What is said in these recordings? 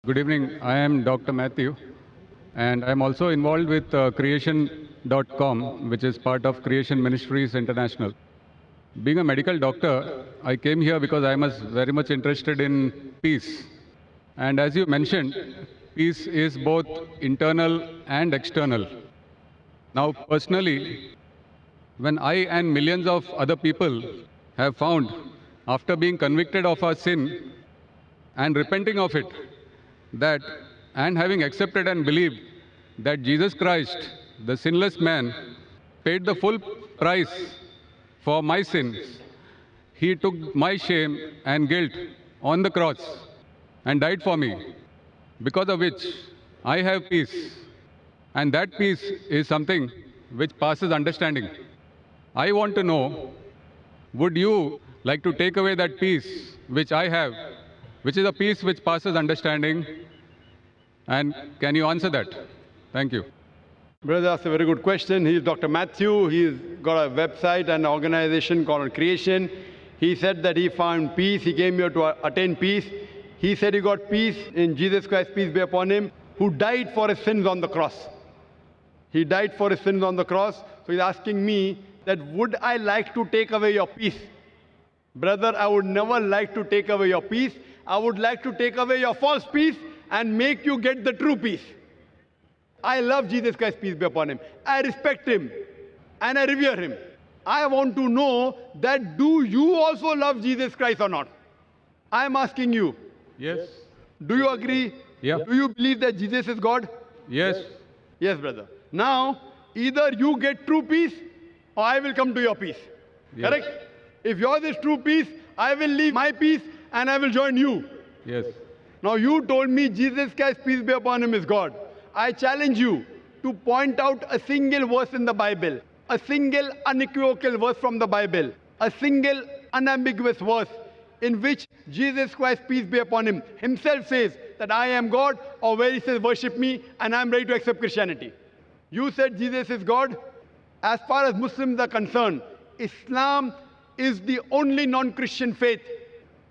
Good evening. I am Dr. Matthew, and I am also involved with creation.com, which is part of Creation Ministries International. Being a medical doctor, I came here because I was very much interested in peace. And as you mentioned, peace is both internal and external. Now, personally, when I and millions of other people have found, after being convicted of our sin and repenting of it, that and having accepted and believed that Jesus Christ, the sinless man, paid the full price for my sins. He took my shame and guilt on the cross and died for me, because of which I have peace. And that peace is something which passes understanding. I want to know, would you like to take away that peace which I have, which is a peace which passes understanding? And can you answer that? Thank you. Brother, that's a very good question. He's Dr. Matthew. He's got a website and organization called Creation. He said that he found peace. He came here to attain peace. He said he got peace in Jesus Christ, peace be upon him, who died for his sins on the cross. He died for his sins on the cross. So he's asking me that would I like to take away your peace? Brother, I would never like to take away your peace. I would like to take away your false peace and make you get the true peace. I love Jesus Christ, peace be upon him. I respect him and I revere him. I want to know that do you also love Jesus Christ or not? I am asking you. Yes. Do you agree? Yeah. Do you believe that Jesus is God? Yes. Yes, brother. Now, either you get true peace or I will come to your peace. Yes. Correct? If yours is true peace, I will leave my peace and I will join you. Yes. Now, you told me Jesus Christ, peace be upon him, is God. I challenge you to point out a single verse in the Bible, a single unequivocal verse from the Bible, a single unambiguous verse in which Jesus Christ, peace be upon him, himself says that I am God, or where he says worship me and I am ready to accept Christianity. You said Jesus is God. As far as Muslims are concerned, Islam is the only non-Christian faith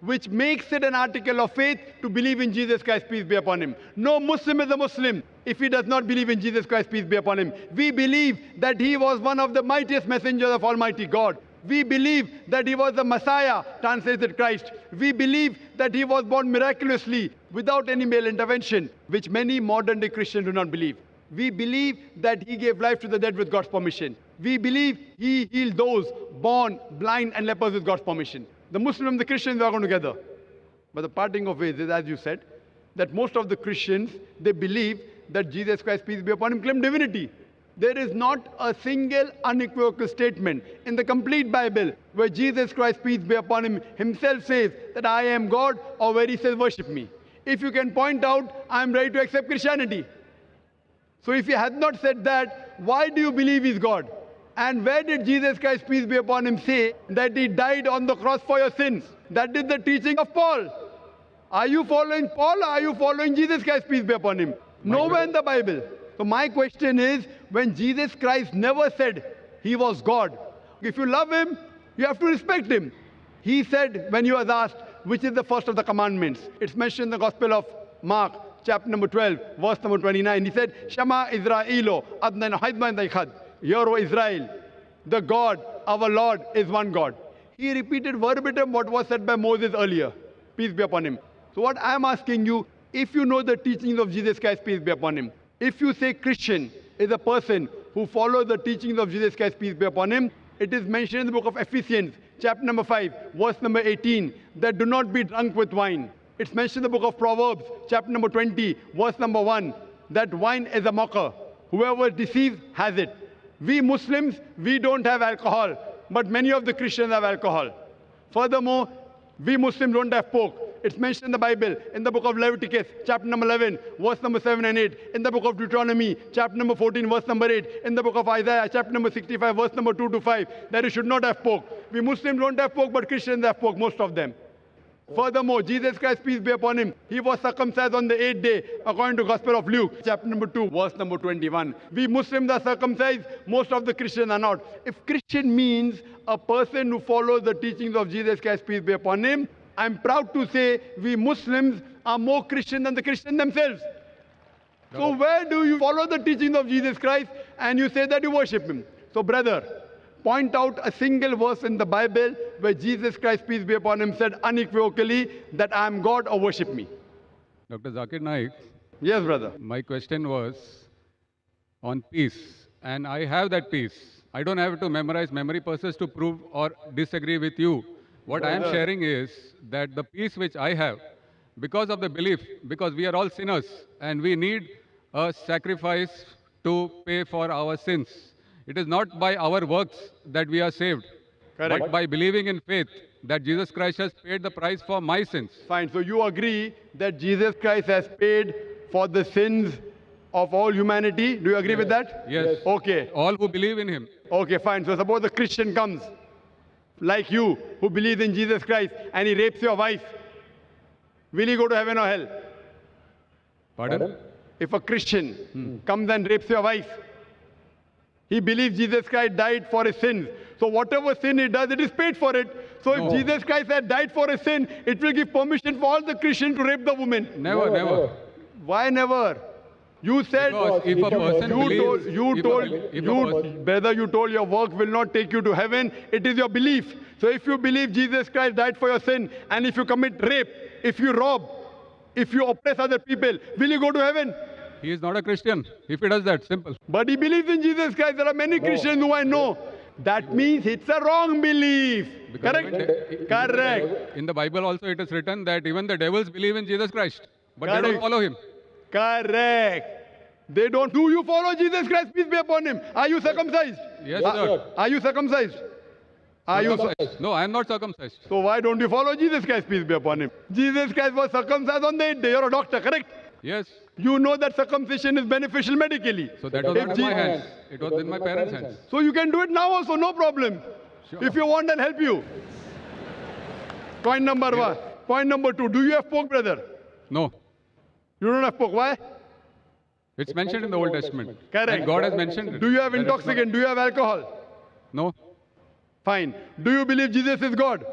which makes it an article of faith to believe in Jesus Christ, peace be upon him. No Muslim is a Muslim if he does not believe in Jesus Christ, peace be upon him. We believe that he was one of the mightiest messengers of Almighty God. We believe that he was the Messiah, translated Christ. We believe that he was born miraculously without any male intervention, which many modern day Christians do not believe. We believe that he gave life to the dead with God's permission. We believe he healed those born blind and lepers with God's permission. The Muslims and the Christians are going together. But the parting of ways is, as you said, that most of the Christians, they believe that Jesus Christ, peace be upon him, claimed divinity. There is not a single unequivocal statement in the complete Bible where Jesus Christ, peace be upon him, himself says that I am God, or where he says worship me. If you can point out, I am ready to accept Christianity. So if he has not said that, why do you believe he's God? And where did Jesus Christ, peace be upon him, say that he died on the cross for your sins? That is the teaching of Paul. Are you following Paul, or are you following Jesus Christ, peace be upon him? Nowhere in the Bible. So my question is, when Jesus Christ never said he was God, if you love him, you have to respect him. He said, when he was asked, which is the first of the commandments? It's mentioned in the Gospel of Mark, chapter number 12, verse number 29. He said, Shema Israelo, Adnan Haidman Daikhad. Hear, O Israel, the God, our Lord, is one God. He repeated verbatim what was said by Moses earlier. Peace be upon him. So what I am asking you, if you know the teachings of Jesus Christ, peace be upon him, if you say Christian is a person who follows the teachings of Jesus Christ, peace be upon him, it is mentioned in the book of Ephesians, chapter number 5, verse number 18, that do not be drunk with wine. It's mentioned in the book of Proverbs, chapter number 20, verse number 1, that wine is a mocker. Whoever deceives has it. We Muslims, we don't have alcohol, but many of the Christians have alcohol. Furthermore, we Muslims don't have pork. It's mentioned in the Bible, in the book of Leviticus, chapter number 11, verse number 7 and 8, in the book of Deuteronomy, chapter number 14, verse number 8, in the book of Isaiah, chapter number 65, verse number 2 to 5, that you should not have pork. We Muslims don't have pork, but Christians have pork, most of them. Furthermore, Jesus Christ, peace be upon him, he was circumcised on the 8th day, according to Gospel of Luke, chapter number 2, verse number 21. We Muslims are circumcised, most of the Christians are not. If Christian means a person who follows the teachings of Jesus Christ, peace be upon him, I'm proud to say we Muslims are more Christian than the Christians themselves. So where do you follow the teachings of Jesus Christ and you say that you worship him? So brother, point out a single verse in the Bible where Jesus Christ, peace be upon him, said unequivocally that I am God or worship me. Dr. Zakir Naik, Yes, brother. my question was on peace, and I have that peace. I don't have to memorize memory purposes to prove or disagree with you. What I am Brother. sharing is that the peace which I have, because of the belief, because we are all sinners and we need a sacrifice to pay for our sins. It is not by our works that we are saved, Correct. but by believing in faith that Jesus Christ has paid the price for my sins. Fine. So you agree that Jesus Christ has paid for the sins of all humanity. Do you agree with that? Yes. Okay. All who believe in him. Okay, fine. So suppose a Christian comes, like you, who believes in Jesus Christ, and he rapes your wife. Will he go to heaven or hell? Pardon? If a Christian comes and rapes your wife, he believes Jesus Christ died for his sins. So whatever sin he does, it is paid for it. So if Jesus Christ had died for his sin, it will give permission for all the Christians to rape the woman. Never, never. Why never? You said, Because if a person believes, brother, you told your work will not take you to heaven. It is your belief. So if you believe Jesus Christ died for your sin, and if you commit rape, if you rob, if you oppress other people, will you go to heaven? he is not a Christian. If he does that, simple. But he believes in Jesus Christ. There are many Christians who I know. That means it's a wrong belief. Because Correct? Correct. In the Bible also it is written that even the devils believe in Jesus Christ, but they don't Correct. follow him. Correct. They don't. Do you follow Jesus Christ? Peace be upon him. Are you circumcised? Yes, sir. Are you circumcised? Are you? Circumcised. No, I am not circumcised. So why don't you follow Jesus Christ? Peace be upon him. Jesus Christ was circumcised on the 8th day. You're a doctor, correct? Yes. You know that circumcision is beneficial medically. So that was If not in my Je- hands. It was in my parents' hands. So you can do it now also, no problem. Sure. If you want, I'll help you. Point number one. Point number two. Do you have pork, brother? No. You don't have pork. Why? It's mentioned in the Old Testament. Correct. And God has mentioned it. Do you have That it's not- intoxicant? Do you have alcohol? No. Fine. Do you believe Jesus is God?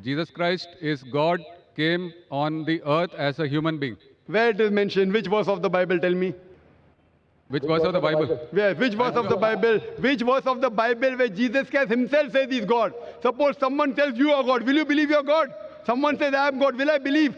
Jesus Christ is God, came on the earth as a human being. Where it is mentioned? Which verse of the Bible? Tell me. Which verse of the Bible? Where? Which verse of the Bible? Which verse of the Bible where Jesus Christ himself says he's God? Suppose someone tells you are God. Will you believe you're God? Someone says I am God. Will I believe?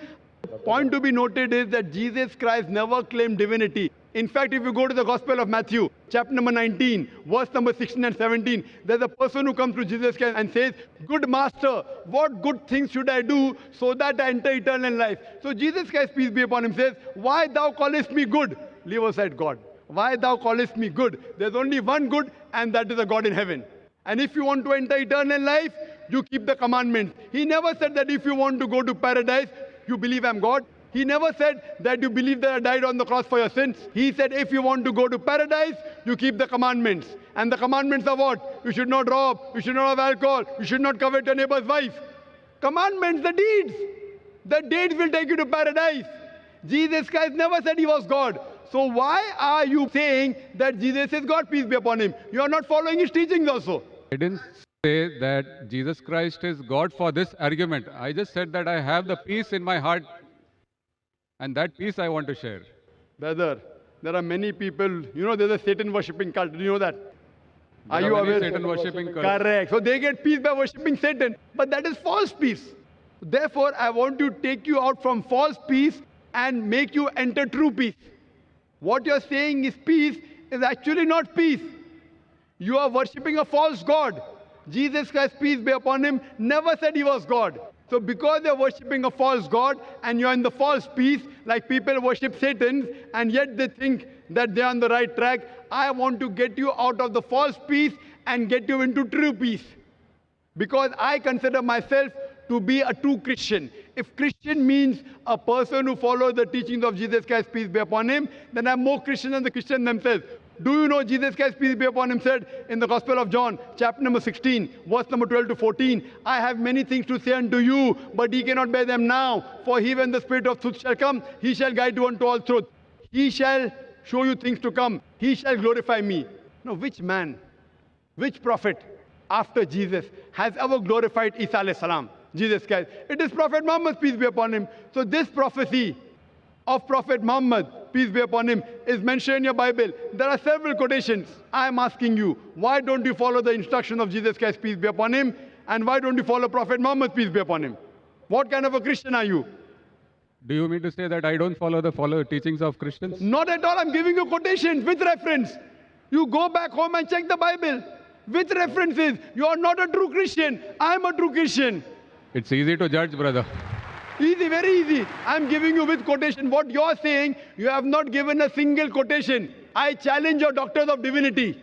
Point to be noted is that Jesus Christ never claimed divinity. In fact, if you go to the Gospel of Matthew, chapter number 19, verse number 16 and 17, there's a person who comes to Jesus Christ and says, "Good master, what good things should I do so that I enter eternal life?" So Jesus Christ, peace be upon him, says, "Why thou callest me good?" Leave aside God. "Why thou callest me good?" There's only one good, and that is a God in heaven. And if you want to enter eternal life, you keep the commandments. He never said that if you want to go to paradise, you believe I'm God. He never said that you believe that I died on the cross for your sins. He said if you want to go to paradise, you keep the commandments. And the commandments are what? You should not rob, you should not have alcohol, you should not covet your neighbor's wife. Commandments, the deeds. The deeds will take you to paradise. Jesus Christ never said he was God. So why are you saying that Jesus is God, peace be upon him? You are not following his teachings also. I didn't say that Jesus Christ is God for this argument. I just said that I have the peace in my heart, and that peace I want to share. Brother, there are many people, you know, there's a Satan worshipping cult. Do you know that? Are There you many aware? Satan worshipping cults. Correct. So they get peace by worshipping Satan. But that is false peace. Therefore, I want to take you out from false peace and make you enter true peace. What you're saying is peace is actually not peace. You are worshipping a false God. Jesus Christ, peace be upon him, never said he was God. So because you're worshipping a false God and you're in the false peace, like people worship Satan, and yet they think that they're on the right track, I want to get you out of the false peace and get you into true peace. Because I consider myself to be a true Christian. If Christian means a person who follows the teachings of Jesus Christ, peace be upon him, then I'm more Christian than the Christians themselves. Do you know Jesus Christ, peace be upon him, said in the Gospel of John, chapter number 16, verse number 12 to 14, I have many things to say unto you, but ye cannot bear them now. For he, when the Spirit of truth shall come, he shall guide you unto all truth. He shall show you things to come. He shall glorify me. Now, which man, which prophet after Jesus has ever glorified Isa alayhi salam? Jesus Christ. It is Prophet Muhammad, peace be upon him. So this prophecy of Prophet Muhammad, peace be upon him, is mentioned in your Bible. There are several quotations. I am asking you, why don't you follow the instruction of Jesus Christ, peace be upon him? And why don't you follow Prophet Muhammad, peace be upon him? What kind of a Christian are you? Do you mean to say that I don't follow the teachings of Christians? Not at all. I'm giving you quotations with reference. You go back home and check the Bible with references. You are not a true Christian. I am a true Christian. It's easy to judge, brother. Easy, very easy. I'm giving you with quotation. What you're saying, you have not given a single quotation. I challenge your doctors of divinity.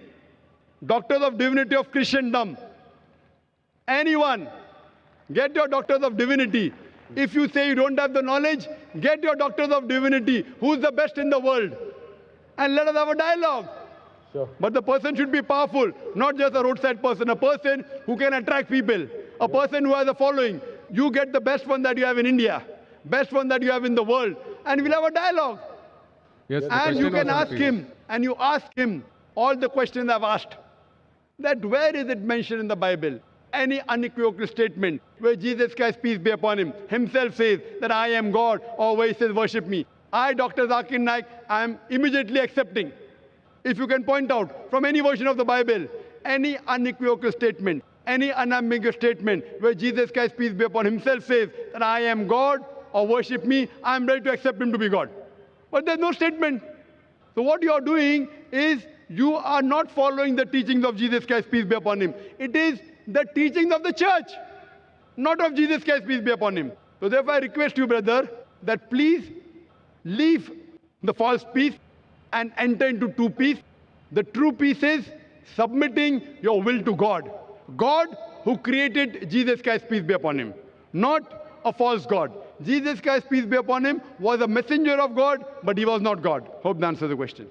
Doctors of divinity of Christendom. Anyone, get your doctors of divinity. If you say you don't have the knowledge, get your doctors of divinity. Who's the best in the world? And let us have a dialogue. Sure. But the person should be powerful, not just a roadside person, a person who can attract people, a person who has a following. You get the best one that you have in India, best one that you have in the world, and we'll have a dialogue. Yes, the And you question can was on ask peace. him, and you ask him all the questions I've asked. That where is it mentioned in the Bible? Any unequivocal statement where Jesus Christ, peace be upon him, himself says that I am God, or where he says worship me. I, Dr. Zakir Naik, I am immediately accepting. If you can point out from any version of the Bible, any unequivocal statement, any unambiguous statement where Jesus Christ, peace be upon himself, says that I am God or worship me, I am ready to accept him to be God. But there's no statement. So what you are doing is you are not following the teachings of Jesus Christ, peace be upon him. It is the teachings of the church, not of Jesus Christ, peace be upon him. So therefore I request you, brother, that please leave the false peace and enter into true peace. The true peace is submitting your will to God. God who created Jesus Christ, peace be upon him, not a false God. Jesus Christ, peace be upon him, was a messenger of God, but he was not God. Hope that answers the question.